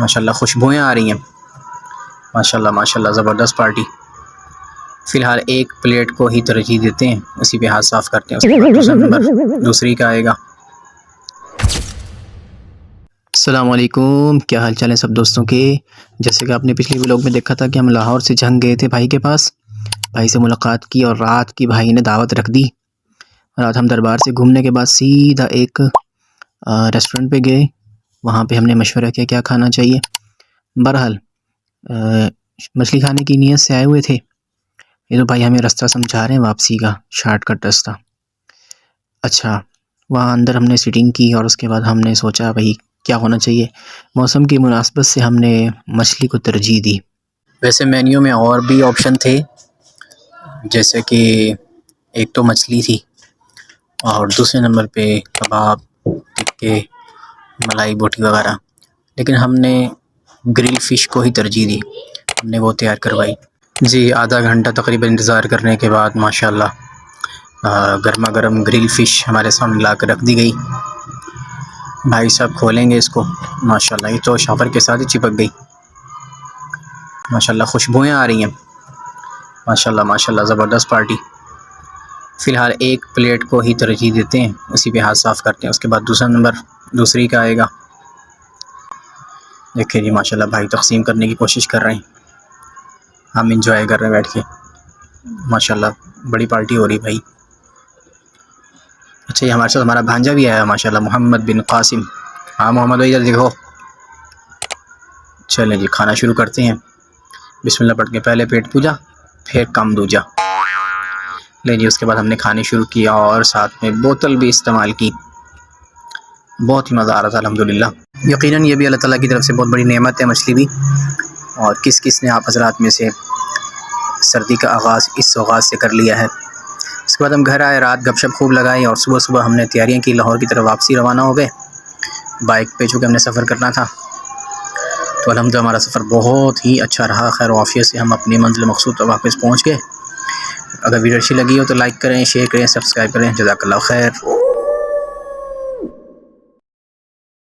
माशाल्लाह खुशबुएँ आ रही हैं। माशाल्लाह माशाल्लाह ज़बरदस्त पार्टी। फ़िलहाल एक प्लेट को ही तरजीह देते हैं, उसी पे हाथ साफ़ करते हैं, उसके बाद दूसरा नंबर दूसरी का आएगा। अस्सलाम वालेकुम, क्या हाल चाल है सब दोस्तों के। जैसे कि आपने पिछले व्लॉग में देखा था कि हम लाहौर से जंग गए थे भाई के पास, भाई से मुलाकात की और रात की भाई ने दावत रख दी। रात हम दरबार से घूमने के बाद सीधा एक रेस्टोरेंट पे गए। वहाँ पे हमने मशवरा किया क्या खाना चाहिए। बहरहाल मछली खाने की नीयत से आए हुए थे। ये तो भाई हमें रास्ता समझा रहे हैं वापसी का, शॉर्टकट रास्ता। अच्छा, वहाँ अंदर हमने सीटिंग की और उसके बाद हमने सोचा भाई क्या होना चाहिए। मौसम की मुनासबत से हमने मछली को तरजीह दी। वैसे मेन्यू में और भी ऑप्शन थे, जैसे कि एक तो मछली थी और दूसरे नंबर पे कबाब, टिक्के, मलाई बोटी वगैरह, लेकिन हमने ग्रिल फ़िश को ही तरजीह दी। हमने वो तैयार करवाई जी। आधा घंटा तकरीबन इंतज़ार करने के बाद माशाल्लाह गर्मा गर्म ग्रिल फ़िश हमारे सामने ला कर रख दी गई। भाई साहब खोलेंगे इसको, माशाल्लाह ये तो शॉपर के साथ ही चिपक गई। माशाल्लाह खुशबुएँ आ रही हैं। माशाल्लाह माशाल्लाह ज़बरदस्त पार्टी। फ़िलहाल एक प्लेट को ही तरजीह देते हैं, उसी पे हाथ साफ़ करते हैं, उसके बाद दूसरा नंबर दूसरी का आएगा। देखिए जी माशाल्लाह भाई तक़सीम करने की कोशिश कर रहे हैं, हम इंजॉय कर रहे हैं बैठ के। माशाल्लाह बड़ी पार्टी हो रही भाई। अच्छा, ये हमारे साथ हमारा भांजा भी आया माशाल्लाह, मोहम्मद बिन कासिम। हाँ मोहम्मद भाई इधर देखो। चलें जी खाना शुरू करते हैं। बिस्मिल्लाह पढ़ के पहले पेट पूजा, फिर कम दूजा। ले जी उसके बाद हमने खाने शुरू किया और साथ में बोतल भी इस्तेमाल की। बहुत ही मज़ा आ रहा था अल्हम्दुलिल्लाह। यकीनन ये भी अल्लाह ताला की तरफ से बहुत बड़ी नेमत है मछली भी। और किस किस ने आप हज़रात में से सर्दी का आगाज़ इस सौगात से कर लिया है। उसके बाद हम घर आए, रात गपशप खूब लगाई और सुबह सुबह हमने तैयारियां की, लाहौर की तरफ वापसी रवाना हो गए। बाइक पे चूँकि हमने सफ़र करना था तो अल्हम्दुलिल्लाह हमारा सफ़र बहुत ही अच्छा रहा। खैर आफियत से हम अपनी मंज़िल मक़सूद तक वापस पहुँच गए। अगर वीडियो अच्छी लगी हो तो लाइक करें, शेयर करें, सब्सक्राइब करें। जज़ाकल्लाह खैर।